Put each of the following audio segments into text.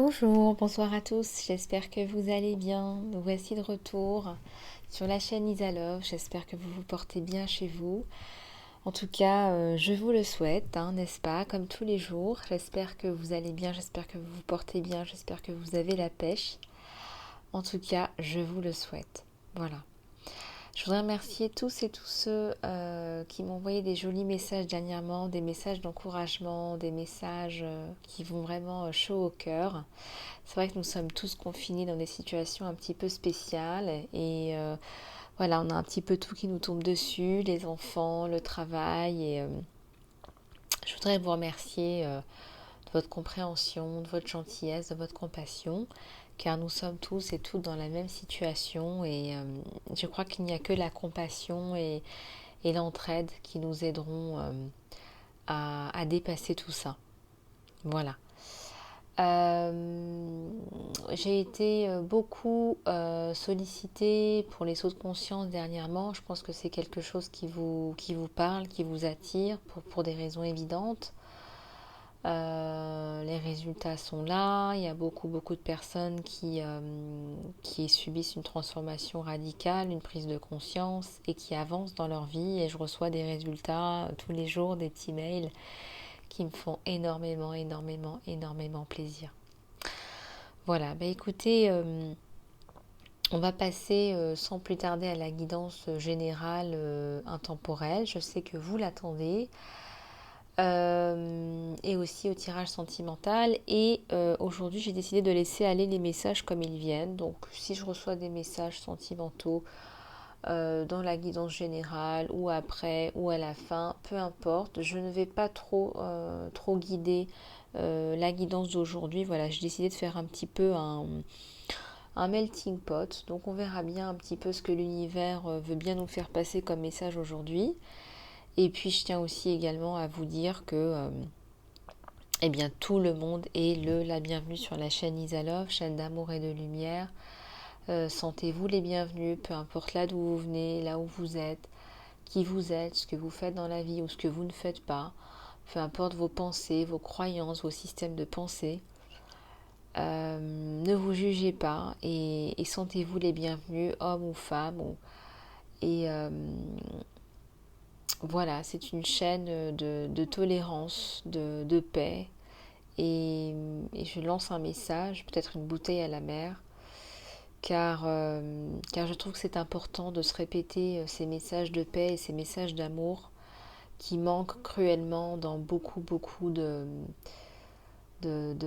Bonjour, bonsoir à tous, j'espère que vous allez bien. Nous voici de retour sur la chaîne Isalove, j'espère que vous vous portez bien chez vous. En tout cas, je vous le souhaite, n'est-ce pas, comme tous les jours. J'espère que vous allez bien, j'espère que vous vous portez bien, j'espère que vous avez la pêche. En tout cas, je vous le souhaite. Voilà. Je voudrais remercier tous ceux qui m'ont envoyé des jolis messages dernièrement, des messages d'encouragement, des messages qui vont vraiment chaud au cœur. C'est vrai que nous sommes tous confinés dans des situations un petit peu spéciales et voilà, on a un petit peu tout qui nous tombe dessus, les enfants, le travail et je voudrais vous remercier de votre compréhension, de votre gentillesse, de votre compassion, car nous sommes tous et toutes dans la même situation et je crois qu'il n'y a que la compassion et l'entraide qui nous aideront à dépasser tout ça. Voilà. J'ai été beaucoup sollicitée pour les sauts de conscience dernièrement. Je pense que c'est quelque chose qui vous parle, qui vous attire pour des raisons évidentes. Les résultats sont là. Il y a beaucoup de personnes qui subissent une transformation radicale, une prise de conscience et qui avancent dans leur vie. Et je reçois des résultats tous les jours, des petits mails qui me font énormément plaisir. Voilà, bah écoutez, on va passer sans plus tarder à la guidance générale intemporelle. Je sais que vous l'attendez. Et aussi au tirage sentimental. Et aujourd'hui, j'ai décidé de laisser aller les messages comme ils viennent. Donc, si je reçois des messages sentimentaux dans la guidance générale ou après ou à la fin, peu importe, je ne vais pas trop guider la guidance d'aujourd'hui. Voilà, j'ai décidé de faire un petit peu un melting pot. Donc, on verra bien un petit peu ce que l'univers veut bien nous faire passer comme message aujourd'hui. Et puis je tiens aussi également à vous dire que eh bien, tout le monde est la bienvenue sur la chaîne Isalove, chaîne d'amour et de lumière. Sentez-vous les bienvenus, peu importe là d'où vous venez, là où vous êtes, qui vous êtes, ce que vous faites dans la vie ou ce que vous ne faites pas. Peu importe vos pensées, vos croyances, vos systèmes de pensée. Ne vous jugez pas et sentez-vous les bienvenus, hommes ou femmes. Et voilà, c'est une chaîne de tolérance, de paix. Et je lance un message, peut-être une bouteille à la mer, car je trouve que c'est important de se répéter ces messages de paix et ces messages d'amour qui manquent cruellement dans beaucoup de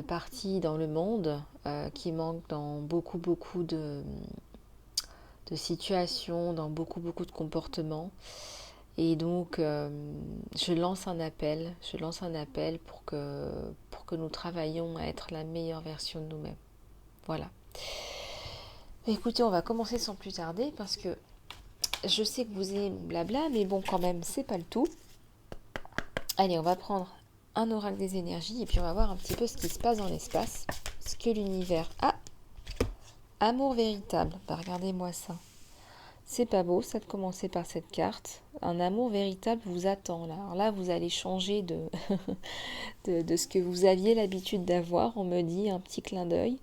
parties dans le monde, qui manquent dans beaucoup de situations, dans beaucoup de comportements. Et donc, je lance un appel pour que nous travaillions à être la meilleure version de nous-mêmes. Voilà. Écoutez, on va commencer sans plus tarder parce que je sais que vous aimez blabla, mais bon, quand même, c'est pas le tout. Allez, on va prendre un oracle des énergies et puis on va voir un petit peu ce qui se passe dans l'espace. Ce que l'univers a. Amour véritable. Bah, regardez-moi ça. C'est pas beau, ça de commencer par cette carte. Un amour véritable vous attend là. Alors là, vous allez changer de ce que vous aviez l'habitude d'avoir. On me dit un petit clin d'œil.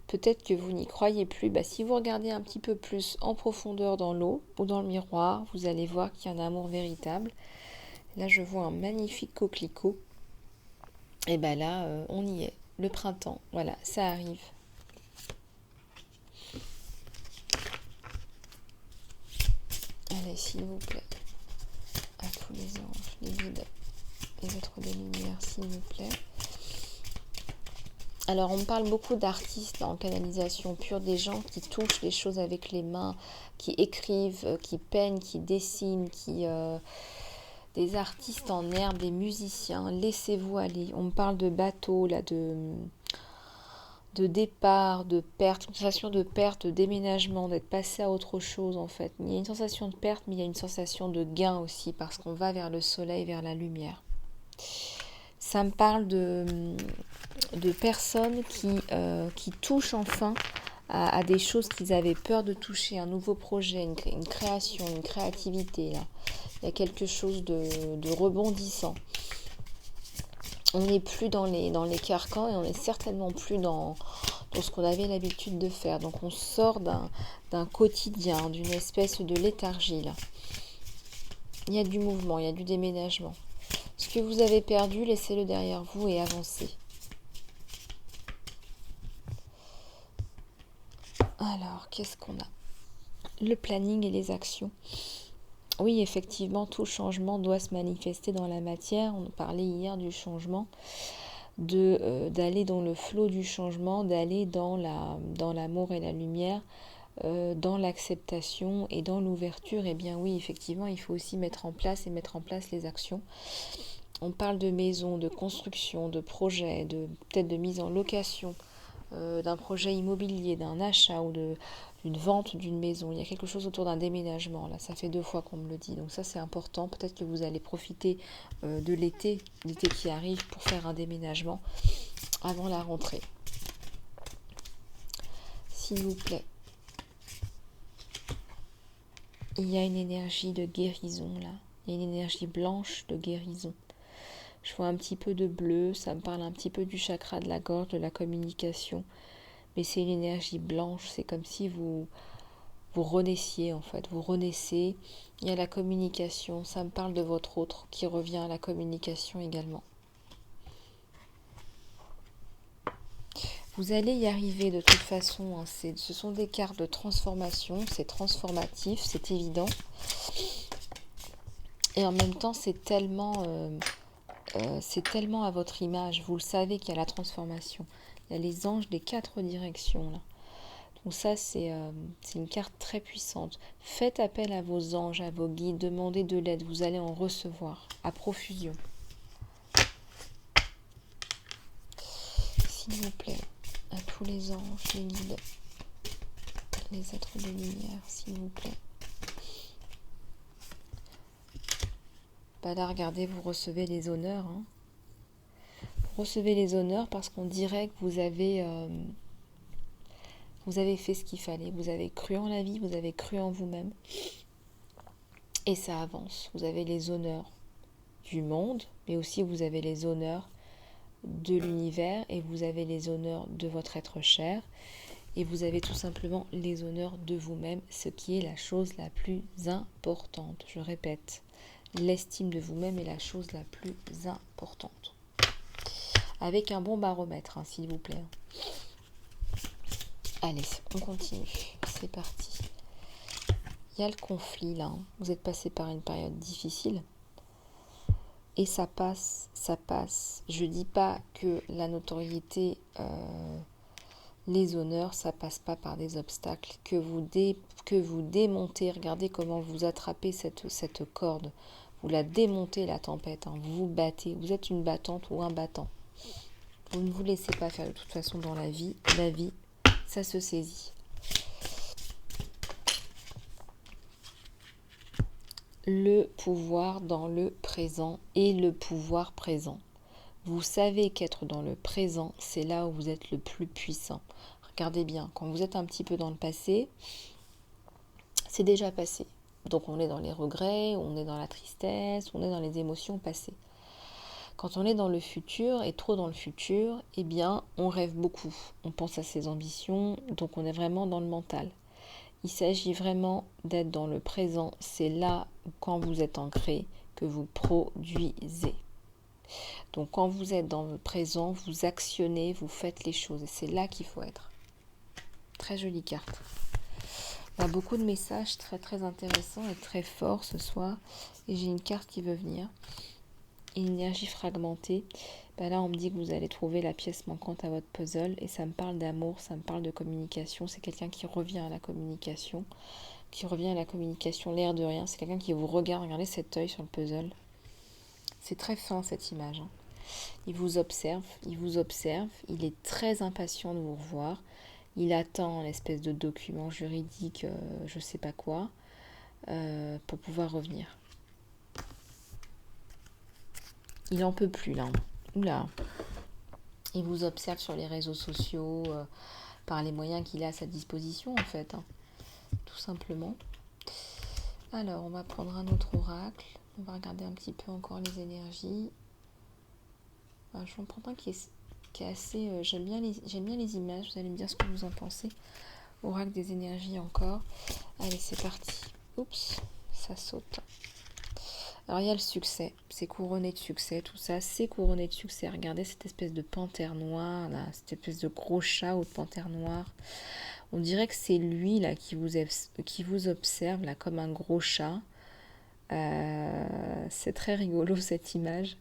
Peut-être que vous n'y croyez plus. Bah, si vous regardez un petit peu plus en profondeur dans l'eau ou dans le miroir, vous allez voir qu'il y a un amour véritable. Là, je vois un magnifique coquelicot. Et bah là, on y est. Le printemps, voilà, ça arrive. Allez, s'il vous plaît, à tous les anges, les guides, les êtres des lumières, s'il vous plaît. Alors, on me parle beaucoup d'artistes en canalisation pure, des gens qui touchent les choses avec les mains, qui écrivent, qui peignent, qui dessinent, des artistes en herbe, des musiciens. Laissez-vous aller. On me parle de bateaux, là, de départ, de perte, une sensation de perte, de déménagement, d'être passé à autre chose en fait. Il y a une sensation de perte, mais il y a une sensation de gain aussi, parce qu'on va vers le soleil, vers la lumière. Ça me parle de personnes qui touchent enfin à des choses qu'ils avaient peur de toucher, un nouveau projet, une création, une créativité. Là. Il y a quelque chose de rebondissant. On n'est plus dans les carcans et on n'est certainement plus dans ce qu'on avait l'habitude de faire. Donc on sort d'un quotidien, d'une espèce de léthargie là. Il y a du mouvement, il y a du déménagement. Ce que vous avez perdu, laissez-le derrière vous et avancez. Alors, qu'est-ce qu'on a? Le planning et les actions. Oui, effectivement, tout changement doit se manifester dans la matière. On parlait hier du changement, d'aller dans le flot du changement, d'aller dans l'amour et la lumière, dans l'acceptation et dans l'ouverture. Eh bien oui, effectivement, il faut aussi mettre en place les actions. On parle de maison, de construction, de projet, peut-être de mise en location, d'un projet immobilier, d'un achat ou d'une vente d'une maison. Il y a quelque chose autour d'un déménagement. Là, ça fait 2 fois qu'on me le dit. Donc ça, c'est important. Peut-être que vous allez profiter de l'été qui arrive pour faire un déménagement avant la rentrée. S'il vous plaît. Il y a une énergie de guérison là. Il y a une énergie blanche de guérison. Je vois un petit peu de bleu, ça me parle un petit peu du chakra de la gorge, de la communication. Mais c'est une énergie blanche, c'est comme si vous renaissiez en fait, vous renaissez. Il y a la communication, ça me parle de votre autre qui revient à la communication également. Vous allez y arriver de toute façon, hein. Ce sont des cartes de transformation, c'est transformatif, c'est évident. Et en même temps, c'est tellement à votre image, vous le savez qu'il y a la transformation. Il y a les anges des 4 directions là. Donc ça, c'est une carte très puissante. Faites appel à vos anges, à vos guides, demandez de l'aide, vous allez en recevoir à profusion. S'il vous plaît, à tous les anges, les guides, les êtres de lumière, s'il vous plaît. Bah là, regardez, vous recevez les honneurs. Hein. Vous recevez les honneurs parce qu'on dirait que vous avez fait ce qu'il fallait. Vous avez cru en la vie, vous avez cru en vous-même. Et ça avance. Vous avez les honneurs du monde, mais aussi vous avez les honneurs de l'univers et vous avez les honneurs de votre être cher. Et vous avez tout simplement les honneurs de vous-même, ce qui est la chose la plus importante. Je répète, l'estime de vous-même est la chose la plus importante. Avec un bon baromètre, hein, s'il vous plaît. Allez, on continue. C'est parti. Il y a le conflit là. Vous êtes passé par une période difficile. Et ça passe, ça passe. Je dis pas que la notoriété, les honneurs, ça passe pas par des obstacles. Que vous démontez, regardez comment vous attrapez cette corde. Vous la démontez la tempête. Hein. Vous vous battez. Vous êtes une battante ou un battant. Vous ne vous laissez pas faire de toute façon dans la vie. La vie, ça se saisit. Le pouvoir dans le présent et le pouvoir présent. Vous savez qu'être dans le présent, c'est là où vous êtes le plus puissant. Regardez bien, quand vous êtes un petit peu dans le passé, c'est déjà passé. Donc on est dans les regrets, on est dans la tristesse, on est dans les émotions passées. Quand on est dans le futur et trop dans le futur, eh bien on rêve beaucoup. On pense à ses ambitions, donc on est vraiment dans le mental. Il s'agit vraiment d'être dans le présent. C'est là, quand vous êtes ancré, que vous produisez. Donc quand vous êtes dans le présent, vous actionnez, vous faites les choses. Et c'est là qu'il faut être. Très jolie carte. Il y a beaucoup de messages très très intéressants et très forts ce soir. Et j'ai une carte qui veut venir. Une énergie fragmentée. Ben là, on me dit que vous allez trouver la pièce manquante à votre puzzle. Et ça me parle d'amour, ça me parle de communication. C'est quelqu'un qui revient à la communication. L'air de rien. C'est quelqu'un qui vous regarde. Regardez cet œil sur le puzzle. C'est très fin cette image. Hein. Il vous observe. Il est très impatient de vous revoir. Il attend une espèce de document juridique, je sais pas quoi, pour pouvoir revenir. Il en peut plus là. Oula. Il vous observe sur les réseaux sociaux, par les moyens qu'il a à sa disposition en fait. Hein. Tout simplement. Alors, on va prendre un autre oracle. On va regarder un petit peu encore les énergies. Alors, je vais en prendre un qui est assez... j'aime bien les images, vous allez me dire ce que vous en pensez. Oracle des énergies encore. Allez, c'est parti. Oups, ça saute. Alors, il y a le succès. C'est couronné de succès, tout ça. C'est couronné de succès. Regardez cette espèce de panthère noire, là. Cette espèce de gros chat ou de panthère noire. On dirait que c'est lui, là, qui vous observe, là, comme un gros chat. C'est très rigolo, cette image.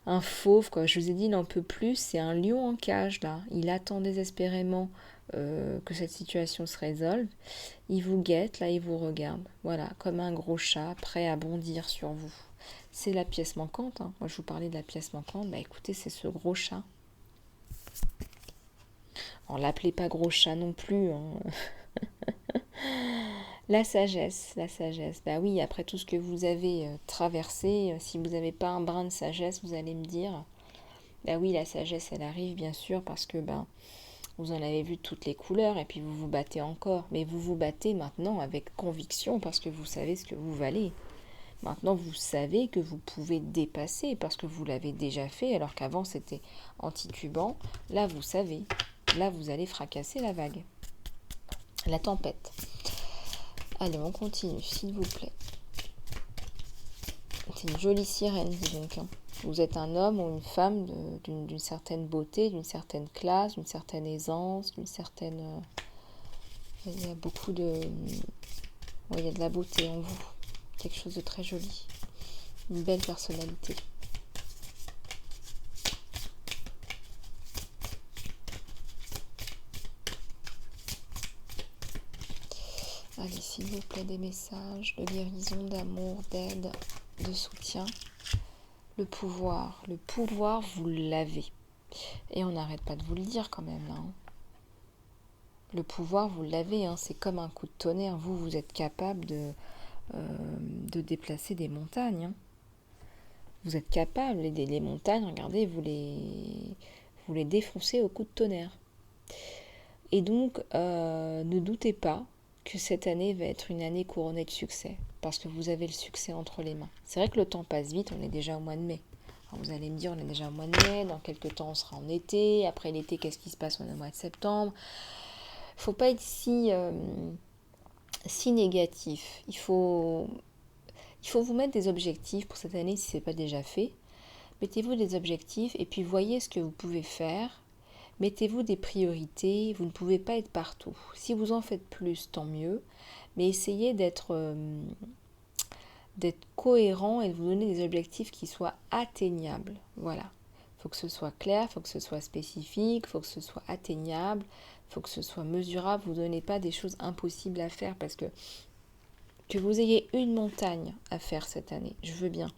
Un fauve, quoi. Je vous ai dit, il n'en peut plus. C'est un lion en cage, là. Il attend désespérément que cette situation se résolve. Il vous guette, là, il vous regarde. Voilà, comme un gros chat, prêt à bondir sur vous. C'est la pièce manquante. Hein. Moi, je vous parlais de la pièce manquante. Bah, écoutez, c'est ce gros chat. On l'appelait pas gros chat non plus. Hein. La sagesse, la sagesse. Bah oui, après tout ce que vous avez traversé, si vous n'avez pas un brin de sagesse, vous allez me dire, bah oui, la sagesse, elle arrive bien sûr parce que ben vous en avez vu toutes les couleurs et puis vous vous battez encore. Mais vous vous battez maintenant avec conviction parce que vous savez ce que vous valez. Maintenant, vous savez que vous pouvez dépasser parce que vous l'avez déjà fait alors qu'avant c'était anticubant. Là, vous savez. Là, vous allez fracasser la vague. La tempête. Allez, on continue, s'il vous plaît. C'est une jolie sirène, dis donc. Hein. Vous êtes un homme ou une femme d'une certaine beauté, d'une certaine classe, d'une certaine aisance, d'une certaine... il y a beaucoup de... Ouais, il y a de la beauté en vous. Quelque chose de très joli. Une belle personnalité. Allez, s'il vous plaît, des messages de guérison, d'amour, d'aide, de soutien. Le pouvoir, vous l'avez. Et on n'arrête pas de vous le dire quand même là. Hein. Le pouvoir, vous l'avez, hein, c'est comme un coup de tonnerre. Vous êtes capable de déplacer des montagnes. Hein. Vous êtes capable, les montagnes, regardez, vous les défoncez au coup de tonnerre. Et donc, ne doutez pas que cette année va être une année couronnée de succès, parce que vous avez le succès entre les mains. C'est vrai que le temps passe vite, on est déjà au mois de mai. Alors vous allez me dire, on est déjà au mois de mai, dans quelques temps on sera en été, après l'été, qu'est-ce qui se passe, on est au mois de septembre. Il ne faut pas être si négatif. Il faut vous mettre des objectifs pour cette année si ce n'est pas déjà fait. Mettez-vous des objectifs et puis voyez ce que vous pouvez faire. Mettez-vous des priorités, vous ne pouvez pas être partout. Si vous en faites plus, tant mieux, mais essayez d'être cohérent et de vous donner des objectifs qui soient atteignables. Voilà. Il faut que ce soit clair, il faut que ce soit spécifique, il faut que ce soit atteignable, il faut que ce soit mesurable. Vous ne donnez pas des choses impossibles à faire parce que vous ayez une montagne à faire cette année, je veux bien.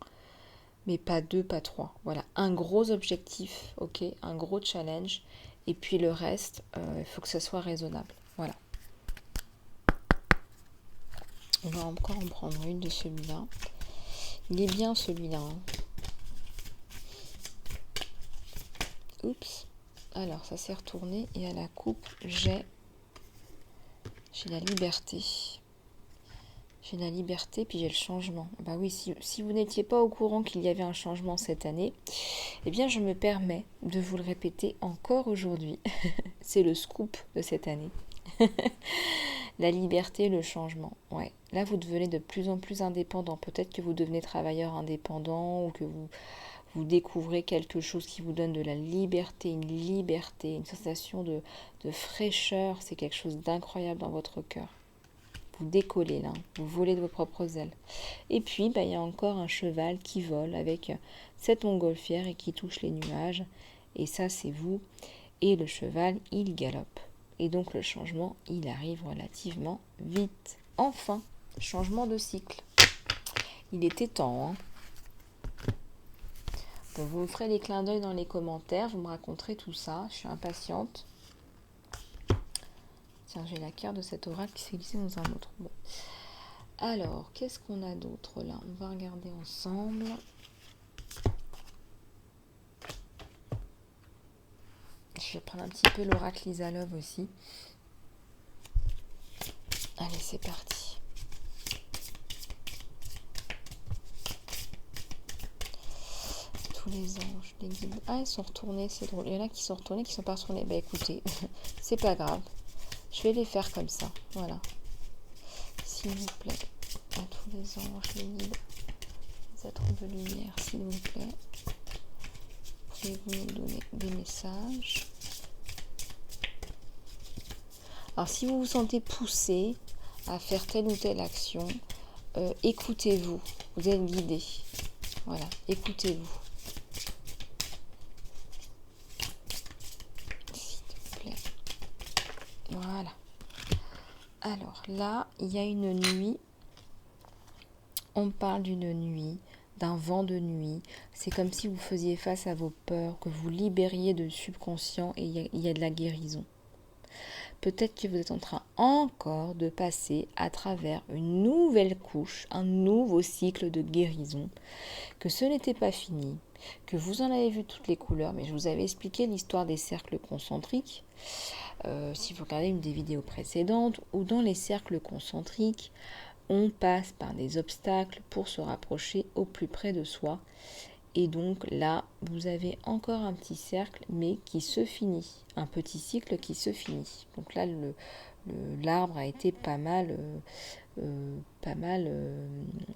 Mais pas 2, pas 3. Voilà, un gros objectif, ok, un gros challenge. Et puis le reste, il faut que ça soit raisonnable. Voilà. On va encore en prendre une de celui-là. Il est bien celui-là. Hein. Oups. Alors, ça s'est retourné. Et à la coupe, j'ai la liberté. J'ai la liberté, puis j'ai le changement. Bah oui, si vous n'étiez pas au courant qu'il y avait un changement cette année, eh bien je me permets de vous le répéter encore aujourd'hui. C'est le scoop de cette année. La liberté, le changement. Ouais. Là, vous devenez de plus en plus indépendant. Peut-être que vous devenez travailleur indépendant ou que vous découvrez quelque chose qui vous donne de la liberté, une sensation de fraîcheur. C'est quelque chose d'incroyable dans votre cœur. Vous décollez là, vous volez de vos propres ailes. Et puis, il y a encore un cheval qui vole avec cette montgolfière et qui touche les nuages. Et ça, c'est vous. Et le cheval, il galope. Et donc, le changement, il arrive relativement vite. Enfin, changement de cycle. Il était temps, hein. Bon, vous me ferez des clins d'œil dans les commentaires, vous me raconterez tout ça. Je suis impatiente. Tiens, j'ai la carte de cet oracle qui s'est glissée dans un autre. Bon. Alors, qu'est-ce qu'on a d'autre là? On va regarder ensemble. Je vais prendre un petit peu l'oracle Lisa Love aussi. Allez, c'est parti. tous les anges, les guides. Ah, ils sont retournés, c'est drôle. Il y en a qui sont retournés, qui sont pas retournés. Bah écoutez, c'est pas grave. Je vais les faire comme ça. Voilà. S'il vous plaît, à tous les anges, les guides, les êtres de lumière, s'il vous plaît. Pouvez-vous nous donner des messages? Alors, si vous vous sentez poussé à faire telle ou telle action, écoutez-vous. Vous êtes guidé. Voilà, écoutez-vous. S'il te plaît. Voilà. Alors, là, il y a une nuit. On parle d'une nuit, d'un vent de nuit. C'est comme si vous faisiez face à vos peurs, que vous libériez de subconscient et il y a de la guérison. Peut-être que vous êtes en train encore de passer à travers une nouvelle couche, un nouveau cycle de guérison, que ce n'était pas fini, que vous en avez vu toutes les couleurs, mais je vous avais expliqué l'histoire des cercles concentriques. Si vous regardez une des vidéos précédentes, ou dans les cercles concentriques, on passe par des obstacles pour se rapprocher au plus près de soi. Et donc là, vous avez encore un petit cercle, mais qui se finit. Un petit cycle qui se finit. Donc là, l'arbre a été pas mal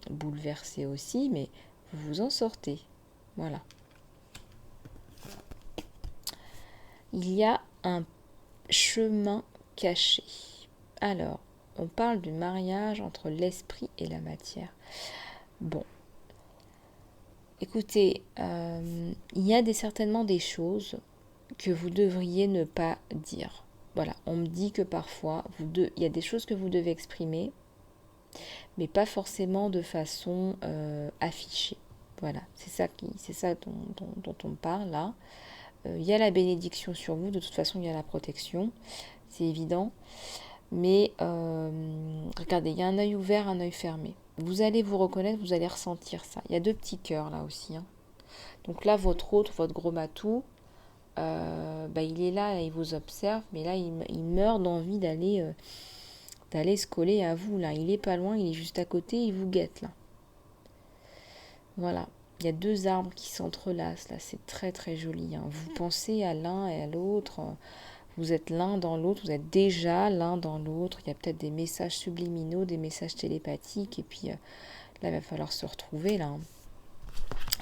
bouleversé aussi, mais vous vous en sortez. Voilà. Il y a un chemin caché. Alors, on parle du mariage entre l'esprit et la matière. Bon. Écoutez, il y a certainement des choses que vous devriez ne pas dire. Voilà, on me dit que parfois, il y a des choses que vous devez exprimer, mais pas forcément de façon affichée. Voilà, c'est ça dont on parle là. Il y a la bénédiction sur vous, de toute façon, il y a la protection, c'est évident. Mais regardez, il y a un œil ouvert, un œil fermé. Vous allez vous reconnaître, vous allez ressentir ça. Il y a 2 petits cœurs là aussi. Hein. Donc là, votre hôte, votre gros matou, il est là, il vous observe, mais là, il meurt d'envie d'aller se coller à vous. Là, il est pas loin, il est juste à côté, il vous guette là. Voilà. Il y a 2 arbres qui s'entrelacent là, c'est très très joli. Hein. Vous pensez à l'un et à l'autre. Vous êtes l'un dans l'autre, vous êtes déjà l'un dans l'autre. Il y a peut-être des messages subliminaux, des messages télépathiques. Et puis là, il va falloir se retrouver. Là.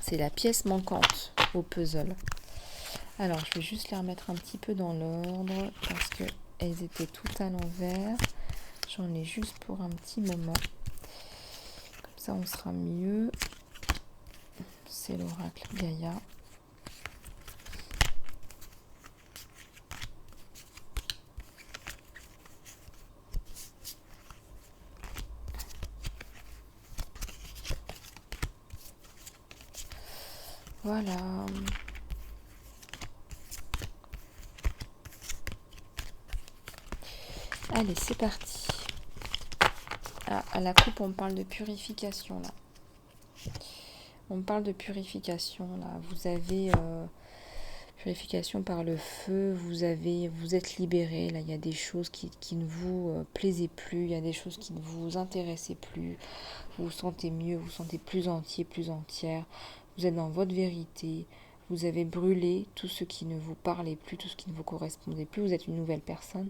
C'est la pièce manquante au puzzle. Alors, je vais juste les remettre un petit peu dans l'ordre parce qu'elles étaient toutes à l'envers. J'en ai juste pour un petit moment. Comme ça, on sera mieux. C'est l'oracle Gaïa. Voilà. Allez, c'est parti. À la coupe, on parle de purification, là. On parle de purification, là. Vous avez purification par le feu. Vous êtes libéré, là. Il y a des choses qui ne vous plaisaient plus. Il y a des choses qui ne vous intéressaient plus. Vous vous sentez mieux, vous vous sentez plus entier, plus entière. Vous êtes dans votre vérité. Vous avez brûlé tout ce qui ne vous parlait plus, tout ce qui ne vous correspondait plus. Vous êtes une nouvelle personne.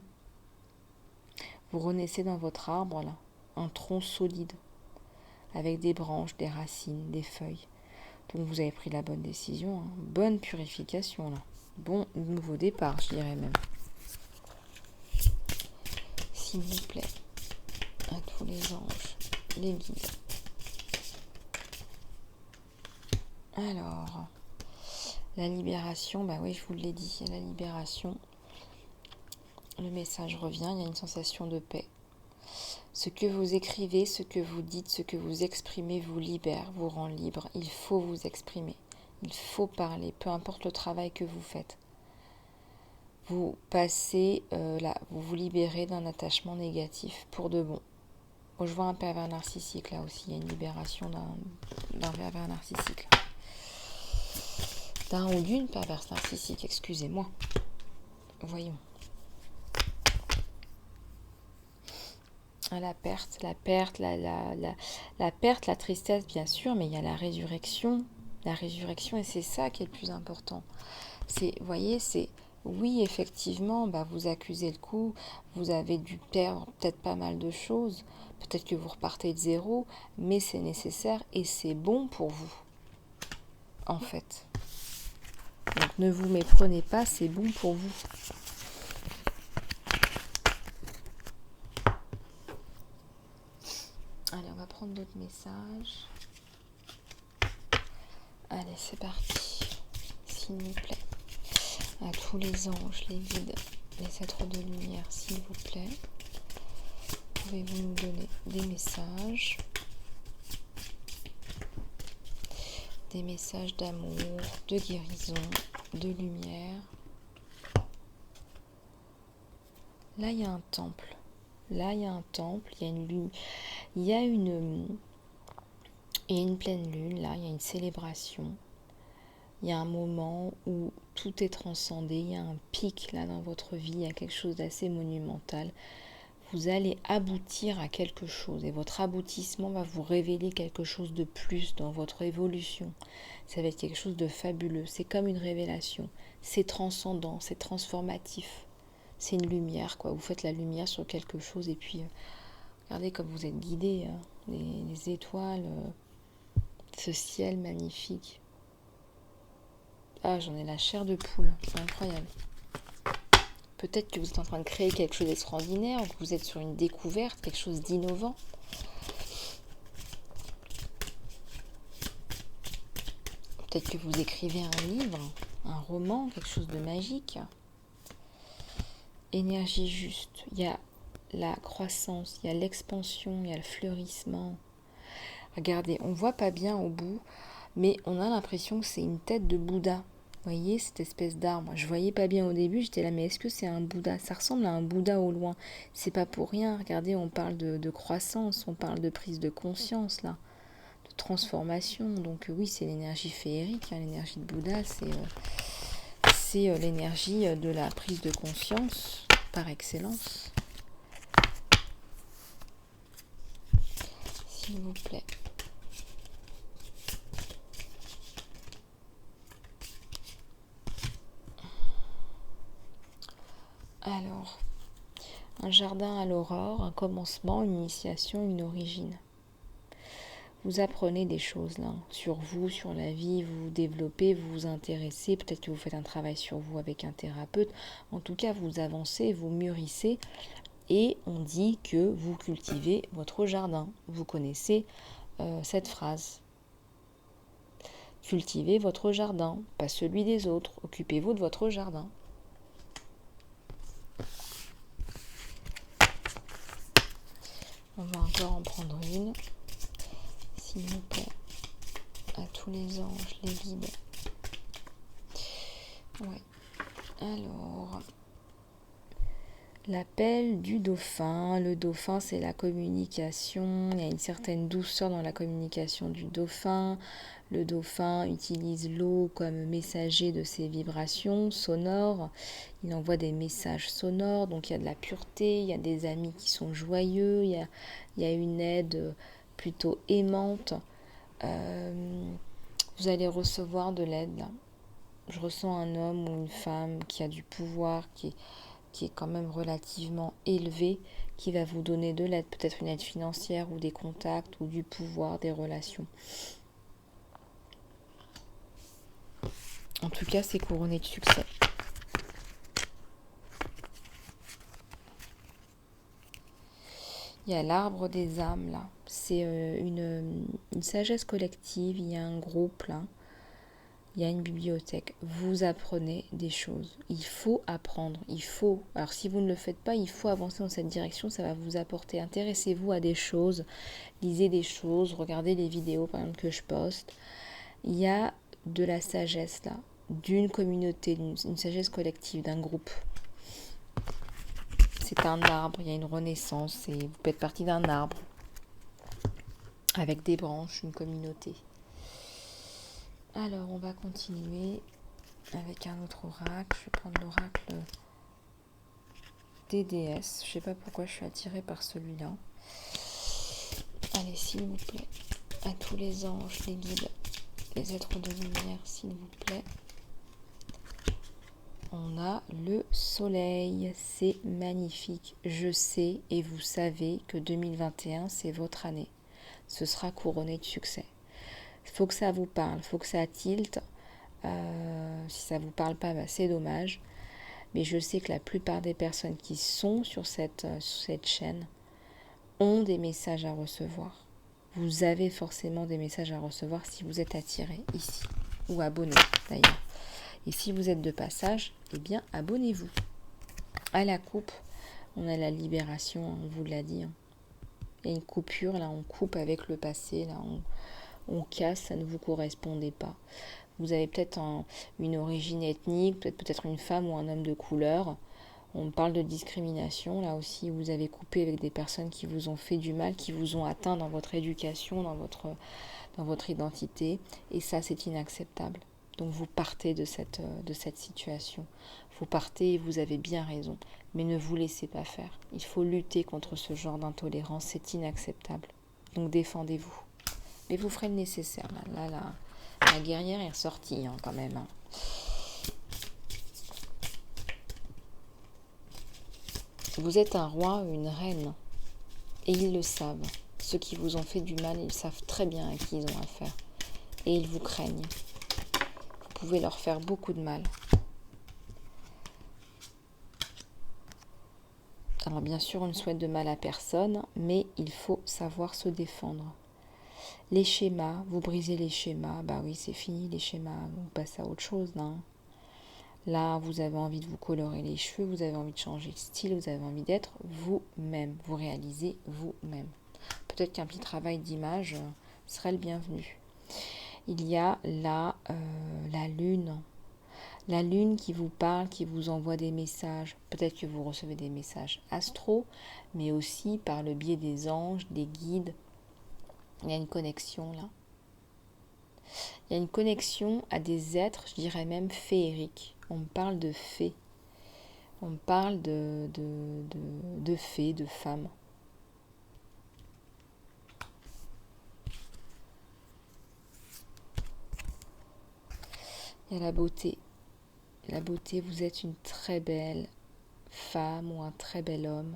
Vous renaissez dans votre arbre, là, un tronc solide, avec des branches, des racines, des feuilles. Donc vous avez pris la bonne décision, hein. Bonne purification, là. Bon nouveau départ, je dirais même. S'il vous plaît, à tous les anges, les guides. Alors, la libération, bah oui, je vous l'ai dit, la libération. Le message revient, il y a une sensation de paix. Ce que vous écrivez, ce que vous dites, ce que vous exprimez vous libère, vous rend libre. Il faut vous exprimer, il faut parler, peu importe le travail que vous faites. Vous passez là, vous vous libérez d'un attachement négatif pour de bon. Je vois un pervers narcissique là aussi, il y a une libération d'un pervers narcissique. D'un ou d'une perverse narcissique, excusez-moi. Voyons. La perte, la tristesse bien sûr, mais il y a la résurrection. la résurrection, et c'est ça qui est le plus important. Vous voyez, oui, effectivement, vous accusez le coup, vous avez dû perdre peut-être pas mal de choses, peut-être que vous repartez de zéro, mais c'est nécessaire et c'est bon pour vous, en fait. Donc ne vous méprenez pas, c'est bon pour vous. Allez, on va prendre d'autres messages. Allez, c'est parti. S'il vous plaît. À tous les anges, les guides, les êtres de lumière, s'il vous plaît. Pouvez-vous nous donner des messages d'amour, de guérison, de lumière. Là, il y a un temple. Il y a une pleine lune, là, il y a une célébration. Il y a un moment où tout est transcendé, il y a un pic là dans votre vie, il y a quelque chose d'assez monumental. Vous allez aboutir à quelque chose et votre aboutissement va vous révéler quelque chose de plus dans votre évolution. Ça va être quelque chose de fabuleux, c'est comme une révélation, c'est transcendant, c'est transformatif. C'est une lumière, quoi. Vous faites la lumière sur quelque chose et puis regardez comme vous êtes guidés, hein. Les étoiles, ce ciel magnifique. Ah, j'en ai la chair de poule, c'est incroyable. Peut-être que vous êtes en train de créer quelque chose d'extraordinaire, ou que vous êtes sur une découverte, quelque chose d'innovant. Peut-être que vous écrivez un livre, un roman, quelque chose de magique. Énergie juste, il y a la croissance, il y a l'expansion, il y a le fleurissement. Regardez, on ne voit pas bien au bout, mais on a l'impression que c'est une tête de Bouddha. Vous voyez cette espèce d'arbre. Je voyais pas bien au début, j'étais là, mais est-ce que c'est un Bouddha? Ça ressemble à un Bouddha au loin. C'est pas pour rien. Regardez, on parle de croissance, on parle de prise de conscience là, de transformation. Donc oui, c'est l'énergie féerique. Hein. L'énergie de Bouddha, c'est l'énergie de la prise de conscience par excellence. S'il vous plaît. Alors, un jardin à l'aurore, un commencement, une initiation, une origine. Vous apprenez des choses là, sur vous, sur la vie, vous vous développez, vous vous intéressez, peut-être que vous faites un travail sur vous avec un thérapeute. En tout cas, vous avancez, vous mûrissez et on dit que vous cultivez votre jardin. Vous connaissez cette phrase. Cultivez votre jardin, pas celui des autres. Occupez-vous de votre jardin. On va encore en prendre une, s'il vous plaît, à tous les anges, les guides. Ouais. Alors, l'appel du dauphin. Le dauphin, c'est la communication. Il y a une certaine douceur dans la communication du dauphin. Le dauphin utilise l'eau comme messager de ses vibrations sonores. Il envoie des messages sonores, donc il y a de la pureté, il y a des amis qui sont joyeux, il y a une aide plutôt aimante. Vous allez recevoir de l'aide là. Je ressens un homme ou une femme qui a du pouvoir, qui est quand même relativement élevé, qui va vous donner de l'aide, peut-être une aide financière ou des contacts ou du pouvoir, des relations. En tout cas, c'est couronné de succès. Il y a l'arbre des âmes là. C'est une sagesse collective. Il y a un groupe là. Il y a une bibliothèque. Vous apprenez des choses. Il faut apprendre. Alors si vous ne le faites pas, il faut avancer dans cette direction. Ça va vous apporter. Intéressez-vous à des choses. Lisez des choses. Regardez les vidéos par exemple que je poste. Il y a de la sagesse là. D'une communauté, une sagesse collective, d'un groupe. C'est un arbre, il y a une renaissance et vous faites partie d'un arbre avec des branches, une communauté. Alors on va continuer avec un autre oracle. Je vais prendre l'oracle des déesses. Je ne sais pas pourquoi je suis attirée par celui-là. Allez, s'il vous plaît, à tous les anges, les guides, les êtres de lumière, s'il vous plaît. On a le soleil, c'est magnifique. Je sais et vous savez que 2021, c'est votre année. Ce sera couronné de succès. Il faut que ça vous parle, il faut que ça tilte. Si ça ne vous parle pas, c'est dommage. Mais je sais que la plupart des personnes qui sont sur cette chaîne ont des messages à recevoir. Vous avez forcément des messages à recevoir si vous êtes attiré ici, ou abonné d'ailleurs. Et si vous êtes de passage, eh bien abonnez-vous. À la coupe, on a la libération, on vous l'a dit. Il y a une coupure, là on coupe avec le passé, là on casse, ça ne vous correspondait pas. Vous avez peut-être une origine ethnique, peut-être une femme ou un homme de couleur. On parle de discrimination, là aussi vous avez coupé avec des personnes qui vous ont fait du mal, qui vous ont atteint dans votre éducation, dans votre identité. Et ça c'est inacceptable. Donc vous partez de cette situation. Vous partez et vous avez bien raison. Mais ne vous laissez pas faire. Il faut lutter contre ce genre d'intolérance. C'est inacceptable. Donc défendez-vous. Mais vous ferez le nécessaire. Là, la guerrière est ressortie quand même. Vous êtes un roi ou une reine. Et ils le savent. Ceux qui vous ont fait du mal, ils savent très bien à qui ils ont affaire. Et ils vous craignent. Vous pouvez leur faire beaucoup de mal. Alors bien sûr, on ne souhaite de mal à personne, mais il faut savoir se défendre. Les schémas, vous brisez les schémas, bah oui c'est fini les schémas, vous passez à autre chose là. Là, vous avez envie de vous colorer les cheveux, vous avez envie de changer de style, vous avez envie d'être vous-même, vous réalisez vous-même. Peut-être qu'un petit travail d'image serait le bienvenu. Il y a la lune. La lune qui vous parle, qui vous envoie des messages. Peut-être que vous recevez des messages astro, mais aussi par le biais des anges, des guides. Il y a une connexion là. Il y a une connexion à des êtres, je dirais même féeriques. On me parle de fées. On me parle de fées, de femmes. Il y a la beauté. La beauté, vous êtes une très belle femme ou un très bel homme.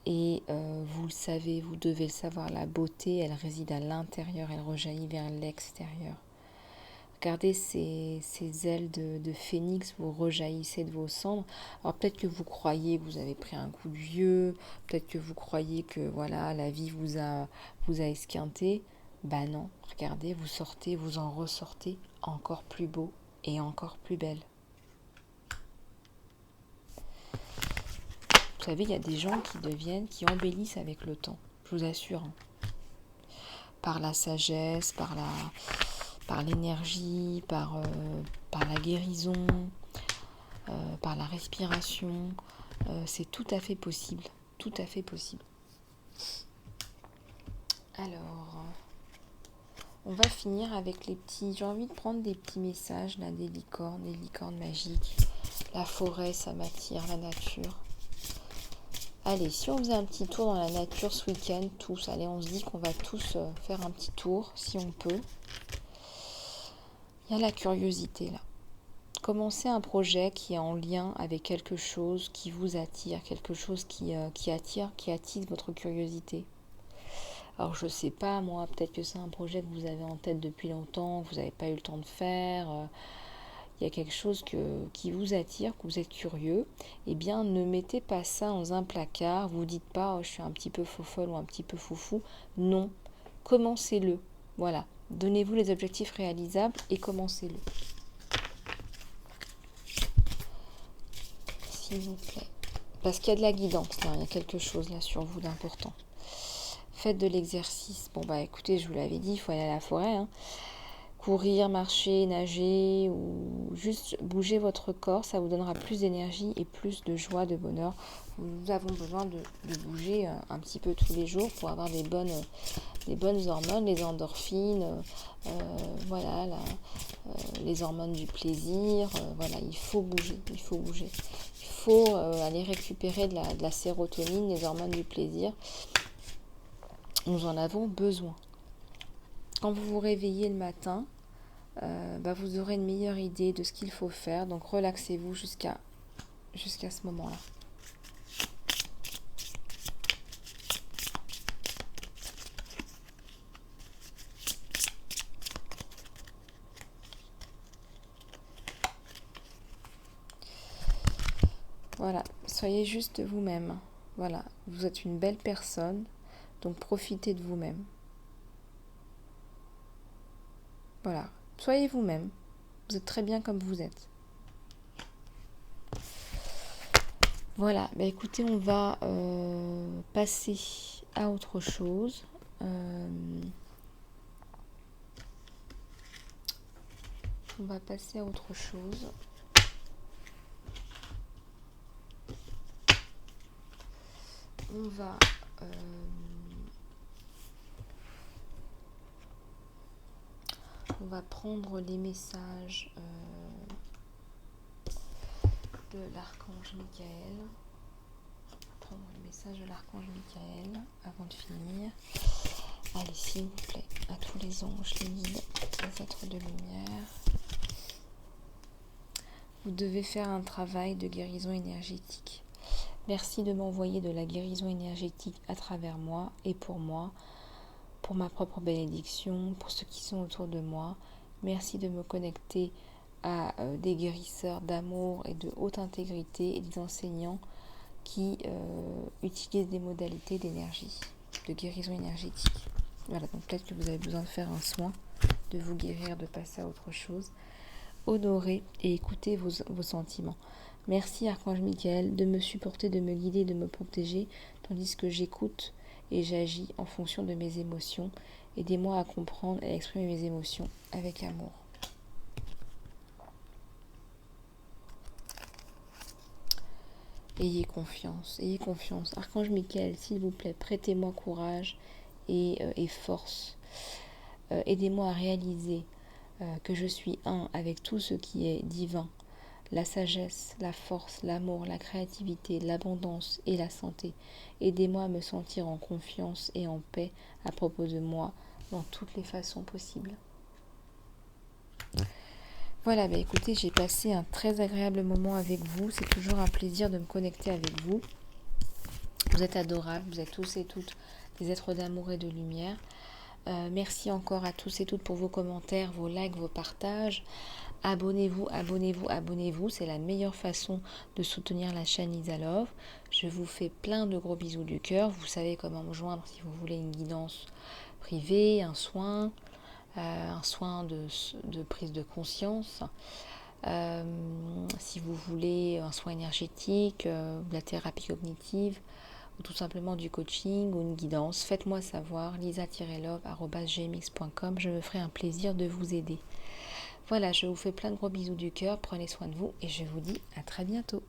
Et vous le savez, vous devez le savoir, la beauté, elle réside à l'intérieur, elle rejaillit vers l'extérieur. Regardez ces ailes de phénix, vous rejaillissez de vos cendres. Alors peut-être que vous croyez que vous avez pris un coup de vieux, peut-être que vous croyez que voilà, la vie vous a esquinté. Bah non, regardez, vous sortez, vous en ressortez encore plus beau et encore plus belle. Vous savez, il y a des gens qui embellissent avec le temps, je vous assure. Par la sagesse, par l'énergie, par la guérison, par la respiration. C'est tout à fait possible. Tout à fait possible. Alors, on va finir avec les petits... J'ai envie de prendre des petits messages, là, des licornes magiques. La forêt, ça m'attire, la nature. Allez, si on faisait un petit tour dans la nature ce week-end, tous, allez, on se dit qu'on va tous faire un petit tour, si on peut. Il y a la curiosité, là. Commencez un projet qui est en lien avec quelque chose qui vous attire, quelque chose qui attise votre curiosité. Alors, je sais pas, moi, peut-être que c'est un projet que vous avez en tête depuis longtemps, que vous n'avez pas eu le temps de faire... il y a quelque chose qui vous attire, que vous êtes curieux, eh bien ne mettez pas ça dans un placard, vous dites pas je suis un petit peu fofolle ou un petit peu foufou, non, commencez-le, voilà, donnez-vous les objectifs réalisables et commencez-le. S'il vous plaît, parce qu'il y a de la guidance, là, il y a quelque chose là sur vous d'important. Faites de l'exercice, bon bah écoutez, je vous l'avais dit, il faut aller à la forêt, hein. Courir, marcher, nager ou juste bouger votre corps, ça vous donnera plus d'énergie et plus de joie, de bonheur. Nous avons besoin de bouger un petit peu tous les jours pour avoir des bonnes hormones, les endorphines, voilà, les hormones du plaisir. Voilà, il faut bouger. Il faut aller récupérer de la sérotonine, les hormones du plaisir. Nous en avons besoin. Quand vous vous réveillez le matin, vous aurez une meilleure idée de ce qu'il faut faire. Donc relaxez-vous jusqu'à ce moment-là. Voilà, soyez juste vous-même. Voilà, vous êtes une belle personne, donc profitez de vous-même. Voilà, soyez vous-même. Vous êtes très bien comme vous êtes. Voilà, écoutez, on va passer à autre chose. On va passer à autre chose. On va prendre les messages de l'archange Michael. Prendre le message de l'archange Michael avant de finir. Allez, s'il vous plaît, à tous les anges, les guides, les êtres de lumière. Vous devez faire un travail de guérison énergétique. Merci de m'envoyer de la guérison énergétique à travers moi et pour moi, pour ma propre bénédiction, pour ceux qui sont autour de moi. Merci de me connecter à des guérisseurs d'amour et de haute intégrité et des enseignants qui utilisent des modalités d'énergie, de guérison énergétique. Voilà, donc peut-être que vous avez besoin de faire un soin, de vous guérir, de passer à autre chose. Honorez et écoutez vos sentiments. Merci Archange Michael de me supporter, de me guider, de me protéger, tandis que j'écoute et j'agis en fonction de mes émotions. Aidez-moi à comprendre et à exprimer mes émotions avec amour. Ayez confiance, ayez confiance. Archange Michael, s'il vous plaît, prêtez-moi courage et force. Aidez-moi à réaliser que je suis un avec tout ce qui est divin. La sagesse, la force, l'amour, la créativité, l'abondance et la santé. Aidez-moi à me sentir en confiance et en paix à propos de moi dans toutes les façons possibles. Voilà, écoutez, j'ai passé un très agréable moment avec vous. C'est toujours un plaisir de me connecter avec vous. Vous êtes adorables, vous êtes tous et toutes des êtres d'amour et de lumière. Merci encore à tous et toutes pour vos commentaires, vos likes, vos partages. Abonnez-vous, abonnez-vous, abonnez-vous. C'est la meilleure façon de soutenir la chaîne Isa Love. Je vous fais plein de gros bisous du cœur. Vous savez comment me joindre si vous voulez une guidance privée, un soin de prise de conscience. Si vous voulez un soin énergétique, de la thérapie cognitive, ou tout simplement du coaching ou une guidance, faites-moi savoir, lisa-love@gmx.com. Je me ferai un plaisir de vous aider. Voilà, je vous fais plein de gros bisous du cœur, prenez soin de vous et je vous dis à très bientôt.